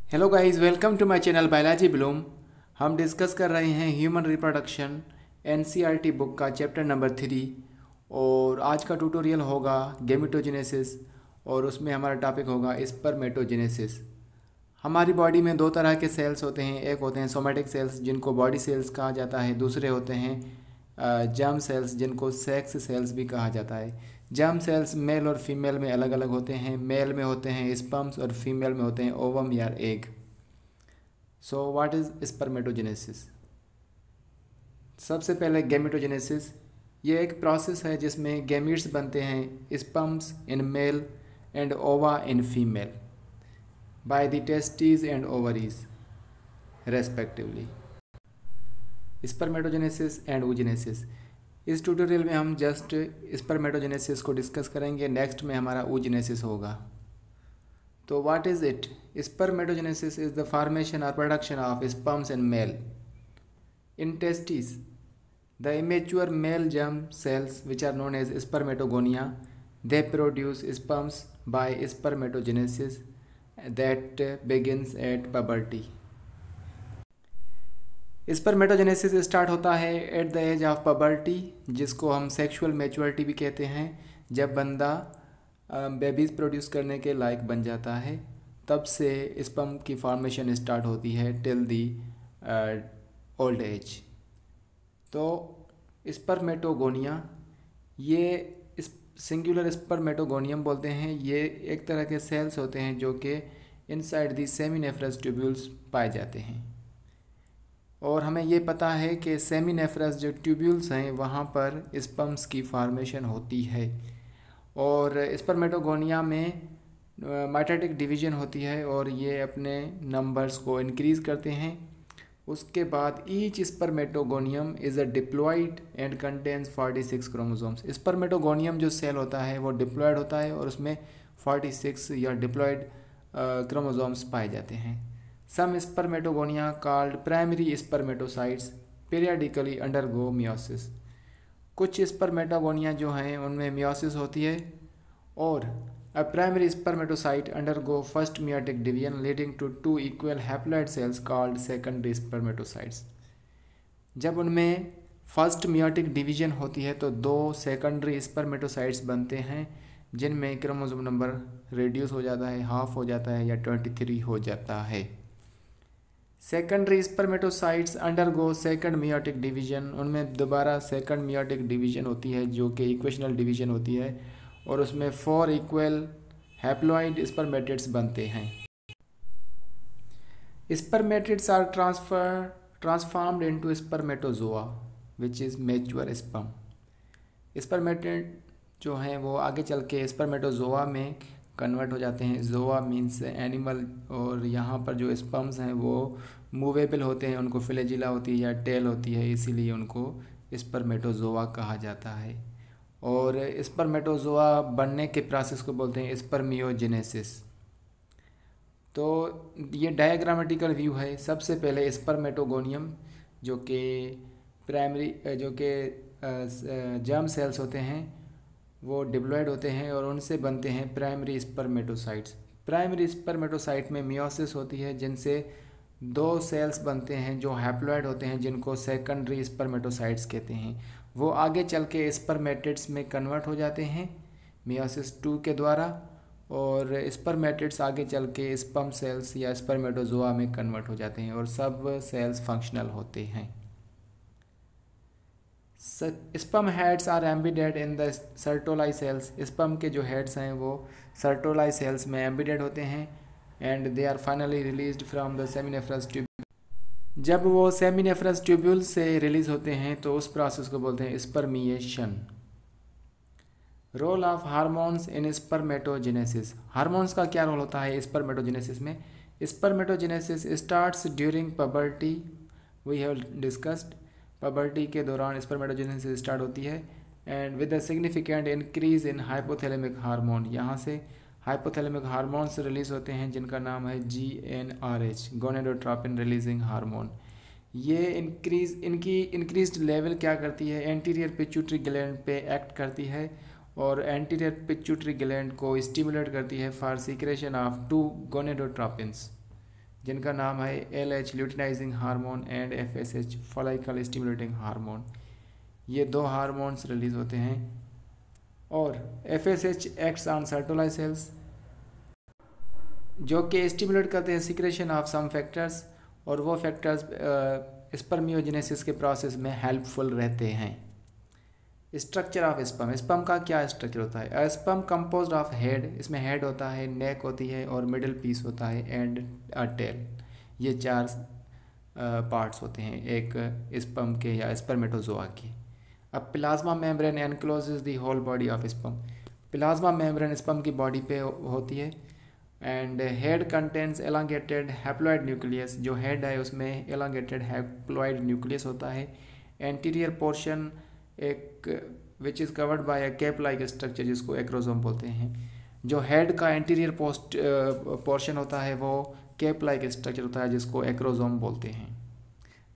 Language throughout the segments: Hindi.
Hello guys, welcome to my channel Biology Bloom. हम डिस्कस कर रहे हैं ह्यूमन रिप्रोडक्शन एनसीईआरटी बुक का चैप्टर नंबर 3 और आज का ट्यूटोरियल होगा गेमेटोजेनेसिस और उसमें हमारा टॉपिक होगा स्पर्मेटोजेनेसिस। हमारी बॉडी में दो तरह के सेल्स होते हैं, एक होते हैं सोमेटिक सेल्स जिनको बॉडी सेल्स कहा जाता है, दूसरे होते हैं जर्म सेल्स जिनको सेक्स सेल्स भी कहा जाता है। जर्म सेल्स मेल और फीमेल में अलग अलग होते हैं। मेल में होते हैं स्पर्म्स और फीमेल में होते हैं ओवम या egg. So what is spermatogenesis? सबसे पहले गेमेटोजेनेसिस, ये एक प्रोसेस है जिसमें गैमीट्स बनते हैं, sperms in male and ova in female by the testes and ovaries respectively. Spermatogenesis and oogenesis, इस ट्यूटोरियल में हम जस्ट स्पर्मेटोजेनेसिस को डिस्कस करेंगे, नेक्स्ट में हमारा oogenesis होगा। तो what is it? Spermatogenesis is the formation और production of sperms in male in testes. The immature male germ cells which are known as spermatogonia, they produce sperms by spermatogenesis that begins at puberty। Spermatogenesis start होता है at the age of puberty, जिसको हम सेक्सुअल मैच्योरिटी भी कहते हैं। जब बंदा बेबीज़ प्रोड्यूस करने के लायक बन जाता है तब से स्पर्म की फॉर्मेशन स्टार्ट होती है टिल दी ओल्ड एज। तो स्पर्मेटोगोनिया, ये सिंगुलर स्पर्मेटोगोनियम बोलते हैं, ये एक तरह के सेल्स होते हैं जो कि इनसाइड दी सेमिनेफ्रस ट्यूब्यूल्स पाए जाते हैं। और हमें ये पता है कि सेमिनेफ्रस जो ट्यूब्यूल्स हैं वहाँ पर स्पर्म्स की फॉर्मेशन होती है। और स्पर्मेटोगोनिया में माइटोटिक डिवीजन होती है और ये अपने नंबर्स को इंक्रीज़ करते हैं। उसके बाद each spermatogonium is a diploid and contains 46 chromosomes. Spermatogonium जो सेल होता है वो डिप्लॉयड होता है और उसमें 46 या डिप्लॉयड क्रोमोसोम्स पाए जाते हैं। Some spermatogonia called primary spermatocytes periodically undergo meiosis। कुछ स्पर्मेटोगोनिया जो हैं उनमें मियोसिस होती है और a primary spermatocyte undergo first meiotic division leading to two equal haploid cells called secondary spermatocytes। जब उनमें फर्स्ट मियोटिक डिवीजन होती है तो दो सेकेंडरी स्पर्मेटोसाइट्स बनते हैं जिनमें क्रोमोसोम नंबर रिड्यूस हो जाता है, हाफ हो जाता है या 23 हो जाता है। Secondary spermatocytes undergo second meiotic division, उनमें दोबारा सेकंड मियोटिक डिवीजन होती है जो कि इक्वेशनल डिवीजन होती है और उसमें 4 इक्वल हैप्लॉइड स्पर्मेटिड्स बनते हैं। Spermatids are transformed into spermatozoa which is mature sperm. Spermatid जो हैं वो आगे चल के स्पर्मेटोजोआ में कन्वर्ट हो जाते हैं। जोआ मीन्स एनिमल, और यहाँ पर जो स्पर्म्स हैं वो मूवेबल होते हैं, उनको फ्लैजिला होती है या टेल होती है, इसीलिए उनको स्पर्मेटोजोआ कहा जाता है। और स्पर्मेटोजोआ बनने के प्रोसेस को बोलते हैं स्पर्मियोजेनेसिस। तो ये डायग्रामेटिकल व्यू है। सबसे पहले स्पर्मेटोगोनियम जो कि जर्म सेल्स होते हैं वो डिप्लॉयड होते हैं और उनसे बनते हैं प्राइमरी स्पर्मेटोसाइट्स। प्राइमरी स्पर्मेटोसाइट में मियोसिस होती है जिनसे दो सेल्स बनते हैं जो हैप्लॉयड होते हैं जिनको सेकेंडरी स्पर्मेटोसाइट्स कहते हैं। वो आगे चल के स्पर्मेटिड्स में कन्वर्ट हो जाते हैं मियोसिस 2 के द्वारा, और स्पर्मेटिड्स आगे चल के स्पर्म सेल्स या स्पर्मेटोजोआ में कन्वर्ट हो जाते हैं और सब सेल्स फंक्शनल होते हैं। Sperm heads are embedded in the Sertoli cells. Sperm के जो हेड्स हैं वो सर्टोलाई सेल्स में एम्बेडेड होते हैं and they are finally released from the seminiferous tubule. जब वो सेमिनेफ्रस ट्यूब्यूल से रिलीज होते हैं तो उस प्रोसेस को बोलते हैं spermiation. Role of hormones in spermatogenesis. Hormones का क्या रोल होता है स्पर्मेटोजेनेसिस में? Spermatogenesis starts during puberty, we have discussed. Puberty के दौरान स्पर्मेटोजेनेसिस स्टार्ट होती है and with a significant increase in hypothalamic hormone. यहाँ से हाइपोथैलेमिक हार्मोन्स रिलीज होते हैं जिनका नाम है GnRH, गोनेडोट्रोपिन रिलीजिंग हार्मोन। ये इनकी इंक्रीज्ड लेवल क्या करती है? एंटीरियर पिट्यूटरी ग्लैंड पे एक्ट करती है और एंटीरियर पिट्यूटरी ग्लैंड को स्टिमुलेट करती है फॉर सीक्रेशन ऑफ 2 गोनेडोट्रोपिन्स जिनका नाम है LH luteinizing hormone and FSH follicle stimulating hormone. ये 2 हार्मोन्स रिलीज होते हैं। और FSH एक्ट्स ऑन सर्टोलाइट सेल्स जो कि स्टिमुलेट करते हैं सिक्रेशन ऑफ सम फैक्टर्स, और वो फैक्टर्स स्पर्मियोजेनेसिस के प्रोसेस में हेल्पफुल रहते हैं। स्ट्रक्चर ऑफ स्पर्म, स्पर्म का क्या स्ट्रक्चर होता है? स्पर्म कंपोज्ड ऑफ हेड, इसमें हेड होता है, नेक होती है और मिडिल पीस होता है एंड अ टेल। ये 4 पार्ट्स होते हैं एक स्पर्म के या स्पर्मेटोजोआ के। अब plasma membrane encloses the whole body of sperm, plasma membrane sperm की बॉडी पे होती है। And head contains elongated haploid nucleus, जो हेड है उसमें एलोंगेटेड हैप्लॉइड न्यूक्लियस होता है। एंटीरियर पोर्शन एक which is covered by a cap like structure जिसको एक्रोसोम बोलते हैं। जो हेड का एंटीरियर पोर्शन होता है वो कैप लाइक स्ट्रक्चर होता है जिसको एक्रोसोम बोलते हैं।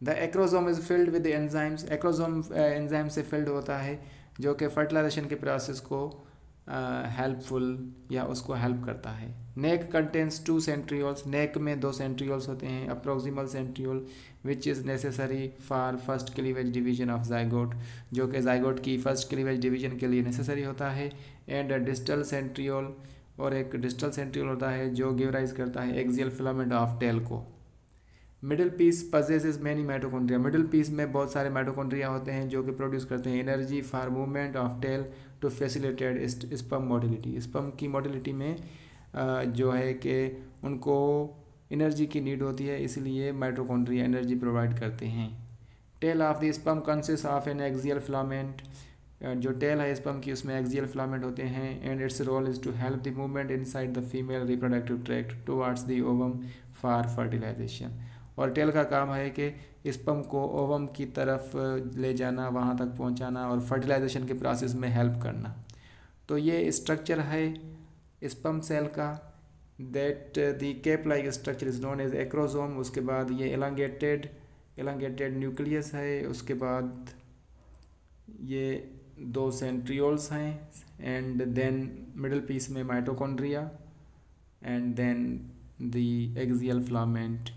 The acrosome is filled with enzymes, acrosome enzyme से फिल्ड होता है जो कि फर्टिलाइजेशन के प्रोसेस को हेल्पफुल या उसको हेल्प करता है। नेक कंटेंस 2 सेंट्रियोल्स, नेक में 2 सेंट्रियोल्स होते हैं। A proximal centriole which is necessary for first cleavage division of zygote, जो कि जाइगोट की फर्स्ट क्लीवेज डिवीजन के लिए नेसेसरी होता है। एंड डिस्टल सेंट्रियोल, और एक डिस्टल सेंट्रियोल होता है जो गिव राइज करता है एक्सियल फिलामेंट ऑफ टेल को। Middle piece possesses many mitochondria, middle piece में बहुत सारे माइटोकॉन्ड्रिया होते हैं जो कि प्रोड्यूस करते हैं energy for movement of tail to facilitate sperm motility. Sperm की मोटिलिटी में जो है कि उनको एनर्जी की नीड होती है, इसलिए माइटोकॉन्ड्रिया एनर्जी प्रोवाइड करते हैं। Tail of the sperm consist of an axial filament, जो टेल है स्पर्म की उसमें एक्सियल फिलामेंट होते हैं। And its role is to help the movement inside the female reproductive tract towards the ovum for fertilisation. और टेल का काम है कि स्पर्म को ओवम की तरफ ले जाना, वहाँ तक पहुँचाना और फर्टिलाइजेशन के प्रोसेस में हेल्प करना। तो ये स्ट्रक्चर है स्पर्म सेल का, that the cap like structure is known as acrosome. उसके बाद ये एलांगेटेड न्यूक्लियस है। उसके बाद ये 2 सेंट्रियोल्स हैं। एंड देन मिडिल पीस में mitochondria and then the axial filament